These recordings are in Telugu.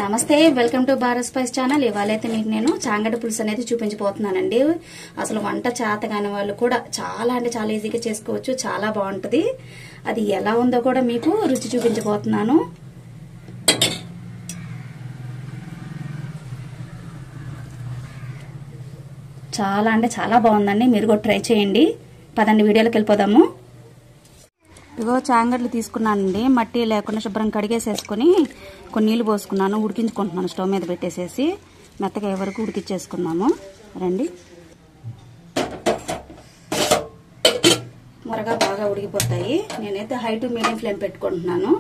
నమస్తే, welcome to Bharat spice channel. ఇవాళైతే మీకు నేను చాంగడ్డ పులుసు అనేది చూపించబోతున్నానండి. అసలు వంట చేత కాని వాళ్ళు కూడా చాలా అంటే చాలా ఈజీగా చేసుకోవచ్చు. చాలా బాగుంటది. అది ఎలా ఉందో కూడా మీకు రుచి చూపించబోతున్నాను. చాలా అంటే చాలా బాగుందండి. మీరు కూడా ట్రై చేయండి. పదండి వీడియోలోకి వెళ్ళిపోదాము. ఇగో చాంగడ్లు తీసుకున్నానండి. మట్టి లేకుండా శుభ్రం కడిగేసేసుకుని కొన్ని నీళ్లు పోసుకున్నాను. ఉడికించుకుంటున్నాను. స్టవ్ మీద పెట్టేసేసి మెత్తగా అయ్యే వరకు ఉడికిచ్చేసుకున్నాము. రండి, మొరగా బాగా ఉడికిపోతాయి. నేనైతే హై టు మీడియం ఫ్లేమ్ పెట్టుకుంటున్నాను.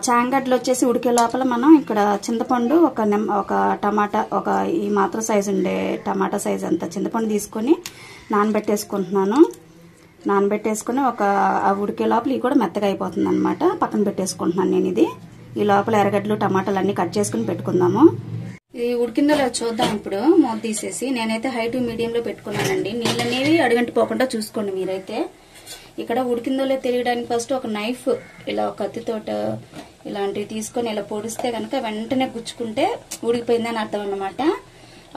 చాంగడ్లు వచ్చేసి ఉడికే లోపల మనం ఇక్కడ చింతపండు ఒక టమాటా, ఒక ఈ మాత్రం సైజు ఉండే టమాటా సైజు అంత చింతపండు తీసుకొని నానబెట్టేసుకుంటున్నాను. నానబెట్టేసుకుని ఉడికే లోపల ఇవి కూడా మెత్తగా అయిపోతుంది అనమాట. పక్కన పెట్టేసుకుంటున్నాను నేను ఇది. ఈ లోపల ఎర్రగడ్డలు టమాటాలు అన్ని కట్ చేసుకుని పెట్టుకుందాము. ఇది ఉడికిందో లేదో చూద్దాం. ఇప్పుడు మూత తీసేసి నేనైతే హై టు మీడియంలో పెట్టుకున్నానండి. నీళ్ళు అనేవి అడుగంటిపోకుండా చూసుకోండి మీరైతే. ఇక్కడ ఉడికిందో లేదో తెలియడానికి ఫస్ట్ ఒక నైఫ్ ఇలా ఒక కత్తితోట ఇలాంటివి తీసుకొని ఇలా పొడిస్తే కనుక వెంటనే గుచ్చుకుంటే ఉడికిపోయిందని అర్థం అన్నమాట.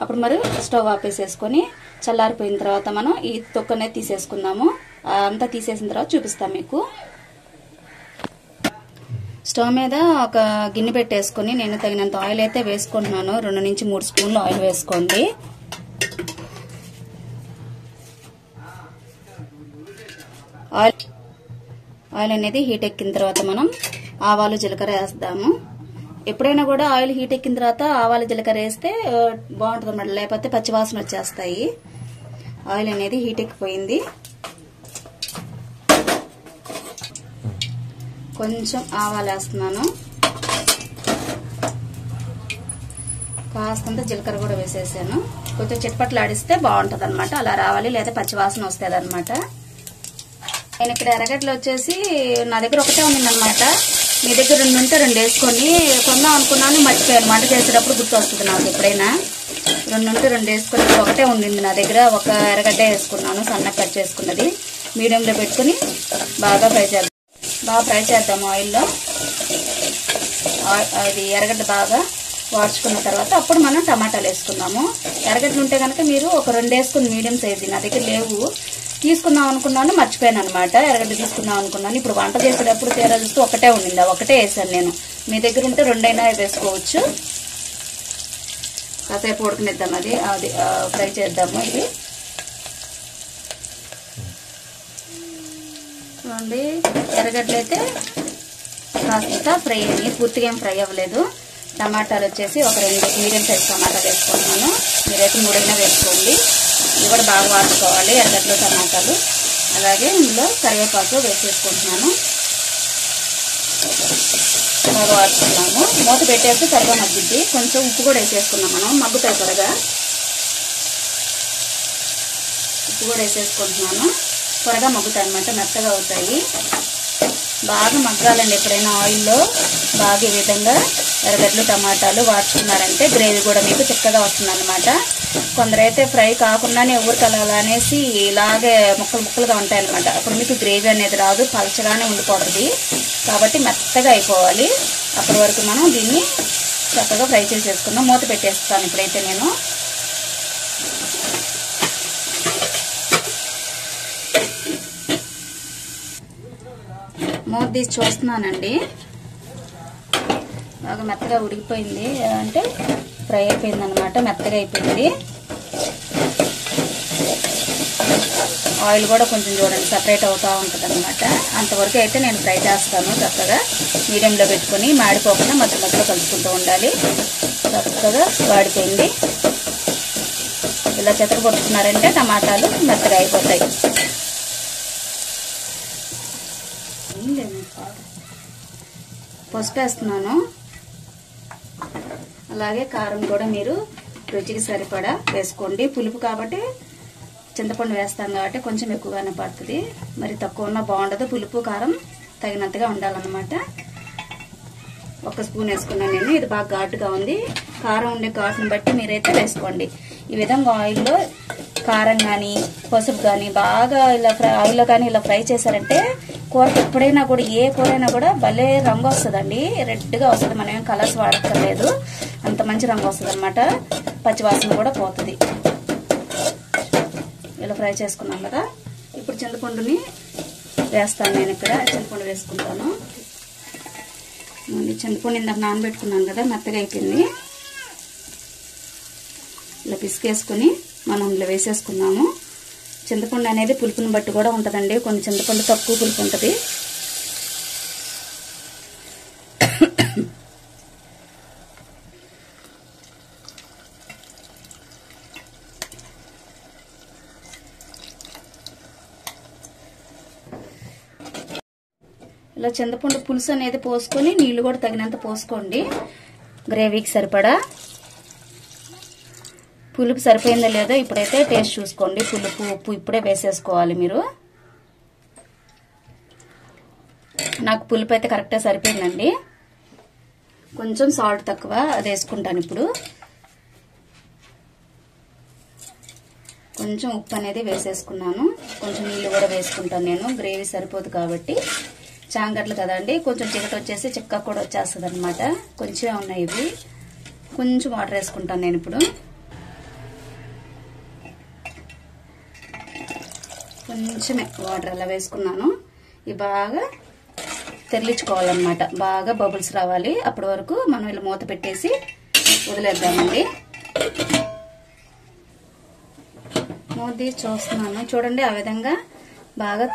అప్పుడు మరి స్టవ్ ఆపేసేసుకొని చల్లారిపోయిన తర్వాత మనం ఈ తొక్క అనేది తీసేసుకుందాము. అంతా తీసేసిన తర్వాత చూపిస్తాం మీకు. స్టవ్ మీద ఒక గిన్నె పెట్టేసుకుని నేను తగినంత ఆయిల్ అయితే వేసుకుంటున్నాను. 2 నుంచి 3 స్పూన్లు ఆయిల్ వేసుకోండి. ఆయిల్ అనేది హీట్ ఎక్కిన తర్వాత మనం ఆవాలు జీలకర్ర వేస్తాము. ఎప్పుడైనా కూడా ఆయిల్ హీట్ ఎక్కిన తర్వాత ఆవాలు జీలకర్ర వేస్తే బాగుంటుంది అన్నమాట. లేకపోతే పచ్చివాసన వచ్చేస్తాయి. ఆయిల్ అనేది హీట్ ఎక్కిపోయింది. కొంచెం ఆవాలు వేస్తున్నాను. కాస్తంత జీలకర్ర కూడా వేసేసాను. కొంచెం చిట్పట్లు ఆడిస్తే బాగుంటుంది అనమాట. అలా రావాలి, లేదా పచ్చివాసన వస్తుంది అనమాట. నేను ఇక్కడ ఎర్రగడ్డలు వచ్చేసి నా దగ్గర ఒకటే ఉందన్నమాట. మీ దగ్గర 2 ఉంటే 2 వేసుకొని కొందాం అనుకున్నాను, మర్చిపోయాను. వంట చేసేటప్పుడు గుర్తు వస్తుంది నాకు. ఎప్పుడైనా 2 ఉంటే 2 వేసుకొని ఒకటే ఉండింది నా దగ్గర. ఒక ఎర్రగడ్డ వేసుకున్నాను, సన్నగా కట్ చేసుకున్నది. మీడియంలో పెట్టుకుని బాగా ఫ్రై చేద్దాము ఆయిల్లో. అది ఎర్రగడ్డ బాగా వాడ్చుకున్న తర్వాత అప్పుడు మనం టమాటాలు వేసుకున్నాము. ఎర్రగడ్డలు ఉంటే కనుక మీరు ఒక 2 వేసుకుని మీడియం సైజు. నా దగ్గర లేవు, తీసుకుందాం అనుకున్నాను, మర్చిపోయాను అనమాట. ఎర్రగడ్డ తీసుకుందాం అనుకున్నాను. ఇప్పుడు వంట చేసేటప్పుడు తీరా చూస్తూ ఒకటే ఉండింది, ఒకటే వేసాను నేను. మీ దగ్గర ఉంటే 2 అయినా వేసుకోవచ్చు. కాసేపు ఉడకనిద్దాం. అది ఫ్రై చేద్దాము. ఇది చూడండి, ఎర్రగడ్డలు అయితే కాస్త ఫ్రై అయ్యి, పూర్తిగా ఏం ఫ్రై అవ్వలేదు. టమాటాలు వచ్చేసి ఒక 2 మీడియం సైజ్ టమాటాలు వేసుకుంటున్నాను. మీరైతే 3 అయినా వేసుకోండి. ఇవి కూడా బాగా వాడుకోవాలి, ఎర్రగడ్డలు టమాటాలు. అలాగే ఇందులో కరివేపాకు వేసేసుకుంటున్నాను. బాగా వాడుకున్నాము. మూత పెట్టేసి త్వరగా మగ్గిద్ది. కొంచెం ఉప్పు కూడా వేసేసుకున్నాం మనం, మగ్గుతాయి త్వరగా. ఉప్పు కూడా వేసేసుకుంటున్నాను. త్వరగా మగ్గుతాయి అన్నమాట, మెత్తగా అవుతాయి. బాగా మగ్గాలండి. ఎప్పుడైనా ఆయిల్లో బాగా ఈ విధంగా ఎర్రగడ్డలు టమాటాలు వాడుకున్నారంటే గ్రేవీ కూడా మీకు చిక్కగా వస్తుంది అనమాట. కొందరైతే ఫ్రై కాకుండానే ఊరికలా అనేసి ఇలాగే ముక్కలుగా ఉంటాయి అనమాట. అప్పుడు మీకు గ్రేవీ అనేది రాదు, పలచగానే ఉండిపోతుంది. కాబట్టి మెత్తగా అయిపోవాలి. అప్పటి వరకు మనం దీన్ని చక్కగా ఫ్రై చేసేసుకుందాం. మూత పెట్టేస్తాను ఇప్పుడైతే నేను. మూత తీసి చూస్తున్నానండి. బాగా మెత్తగా ఉడికిపోయింది, అంటే ఫ్రై అయిపోయింది అనమాట. మెత్తగా అయిపోయింది. ఆయిల్ కూడా కొంచెం చూడండి సపరేట్ అవుతూ ఉంటుంది అనమాట. అంతవరకు అయితే నేను ఫ్రై చేస్తాను. చక్కగా మీడియంలో పెట్టుకుని మాడిపోకుండా మధ్య మధ్యలో కలుపుకుంటూ ఉండాలి. చక్కగా వాడిపోయింది. ఇలా చెత్తకొట్టుకున్నారంటే టమాటాలు మెత్తగా అయిపోతాయి. పసుపు వేస్తున్నాను. అలాగే కారం కూడా మీరు రుచికి సరిపడా వేసుకోండి. పులుపు కాబట్టి చింతపండు వేస్తాం కాబట్టి కొంచెం ఎక్కువగానే పడుతుంది. మరి తక్కువ ఉన్నా బాగుండదు. పులుపు కారం తగినంతగా ఉండాలన్నమాట. 1 స్పూన్ వేసుకున్నాను నేను. ఇది బాగా ఘాటుగా ఉంది. కారం ఉండే ఘాటును బట్టి మీరైతే వేసుకోండి. ఈ విధంగా ఆయిల్లో కారం కానీ పసుపు కానీ బాగా ఇలా ఆయిల్లో కానీ ఇలా ఫ్రై చేశారంటే కూరకి ఎప్పుడైనా కూడా ఏ కూరైనా కూడా భలే రంగు వస్తుందండి, రెడ్గా వస్తుంది. మనం ఏం కలర్స్ వాడక్కర్లేదు, అంత మంచి రంగు వస్తుంది అనమాట. పచ్చివాసన కూడా పోతుంది. ఇలా ఫ్రై చేసుకున్నాం కదా. ఇప్పుడు చింతపండుని వేస్తాను. నేను ఇక్కడ చింతపండు వేసుకుంటాను. చింతపండు ఇందాక నానబెట్టుకున్నాను కదా, మెత్తగా అయిపోయింది. ఇలా పిసికేసుకుని మనం ఇలా వేసేసుకున్నాము. చింతపండు అనేది పులుపుని బట్టి కూడా ఉంటుందండి. కొన్ని చింతపండు తక్కువ పులుపు ఉంటుంది. ఇలా చింతపండు పులుసు అనేది పోసుకొని నీళ్లు కూడా తగినంత పోసుకోండి. గ్రేవీకి సరిపడా పులుపు సరిపోయిందో లేదో ఇప్పుడైతే టేస్ట్ చూసుకోండి. పులుపు ఉప్పు ఇప్పుడే వేసేసుకోవాలి మీరు. నాకు పులుపు అయితే కరెక్ట్గా సరిపోయిందండి. కొంచెం సాల్ట్ తక్కువ, అది వేసుకుంటాను ఇప్పుడు. కొంచెం ఉప్పు అనేది వేసేసుకున్నాను. కొంచెం నీళ్ళు కూడా వేసుకుంటాను నేను, గ్రేవీ సరిపోదు కాబట్టి. చాంగడ్లు కదండి, కొంచెం చికట వచ్చేసి చిక్క కూడా వచ్చేస్తుంది అనమాట. కొంచెం ఉన్నాయి ఇవి. కొంచెం వాటర్ వేసుకుంటాను నేను ఇప్పుడు. కొంచెమే వాటర్ అలా వేసుకున్నాను. ఇవి బాగా తెరలించుకోవాలన్నమాట, బాగా బబుల్స్ రావాలి. అప్పటి వరకు మనం ఇలా మూత పెట్టేసి వదిలేద్దామండి. మూత చూస్తున్నాను చూడండి, ఆ విధంగా బాగా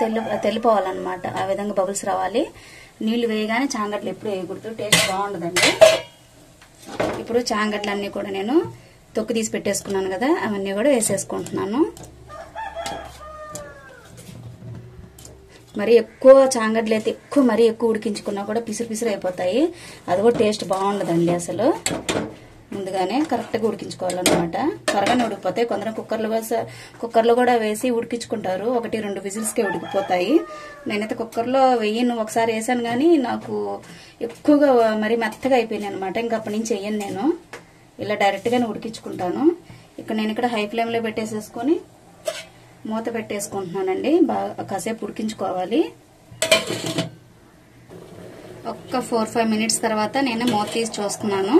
తెల్లిపోవాలన్నమాట. ఆ విధంగా బబుల్స్ రావాలి. నీళ్లు వేయగానే చాంగడ్లు ఎప్పుడు వేయకూడదు, టేస్ట్ బాగుండదండి. ఇప్పుడు చాంగడ్లన్నీ కూడా నేను తొక్కు తీసి పెట్టేసుకున్నాను కదా, అవన్నీ కూడా వేసేసుకుంటున్నాను. మరి ఎక్కువ చాంగడ్లు అయితే మరీ ఎక్కువ ఉడికించుకున్నా కూడా పిసురు పిసురు అయిపోతాయి. అది కూడా టేస్ట్ బాగుండదండి అసలు. ముందుగానే కరెక్ట్గా ఉడికించుకోవాలన్నమాట. త్వరగానే ఉడికిపోతాయి. కొందరు కుక్కర్లో కూడా వేసి ఉడికించుకుంటారు. 1-2 విజిల్స్కే ఉడికిపోతాయి. నేనైతే కుక్కర్లో వేయను, ఒకసారి వేసాను కానీ నాకు ఎక్కువగా మరి మెత్తగా అయిపోయినాయి అనమాట. ఇంకా అప్పటి నుంచి వేయను నేను, ఇలా డైరెక్ట్గానే ఉడికించుకుంటాను. నేను ఇక్కడ హై ఫ్లేమ్లో పెట్టేసేసుకొని మూత పెట్టేసుకుంటున్నానండి. బాగా కాసేపు ఉడికించుకోవాలి. ఒక్క 4-5 మినిట్స్ తర్వాత నేను మూత తీసి చూస్తున్నాను.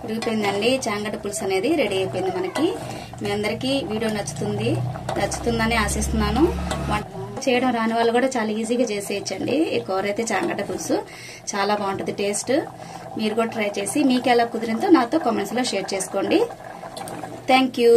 ఉడికిపోయిందండి. చాంగడ్డ పులుసు అనేది రెడీ అయిపోయింది మనకి. మీ అందరికీ వీడియో నచ్చుతుందని ఆశిస్తున్నాను. చేయడం రాని వాళ్ళు కూడా చాలా ఈజీగా చేసేయచ్చండి. ఈ కూర అయితే చాంగడ్డ పులుసు చాలా బాగుంటుంది టేస్ట్. మీరు కూడా ట్రై చేసి మీకు ఎలా కుదిరిందో నాతో కామెంట్స్లో షేర్ చేసుకోండి. Thank you.